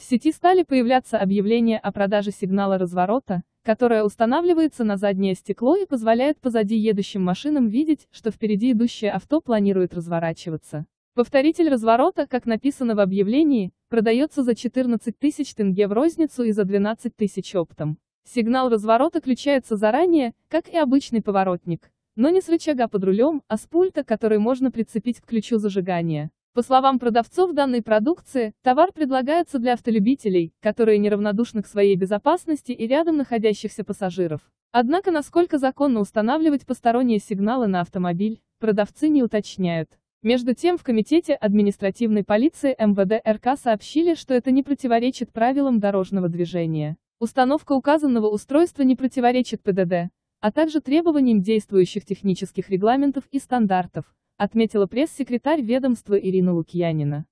сети стали появляться объявления о продаже сигнала разворота, которое устанавливается на заднее стекло и позволяет позади едущим машинам видеть, что впереди идущее авто планирует разворачиваться. Повторитель разворота, как написано в объявлении, продается за 14 тысяч тенге в розницу и за 12 тысяч оптом. Сигнал разворота включается заранее, как и обычный поворотник, но не с рычага под рулем, а с пульта, который можно прицепить к ключу зажигания. По словам продавцов данной продукции, товар предлагается для автолюбителей, которые неравнодушны к своей безопасности и рядом находящихся пассажиров. Однако насколько законно устанавливать посторонние сигналы на автомобиль, продавцы не уточняют. Между тем в Комитете административной полиции МВД РК сообщили, что это не противоречит правилам дорожного движения. Установка указанного устройства не противоречит ПДД, а также требованиям действующих технических регламентов и стандартов, отметила пресс-секретарь ведомства Ирина Лукьянина.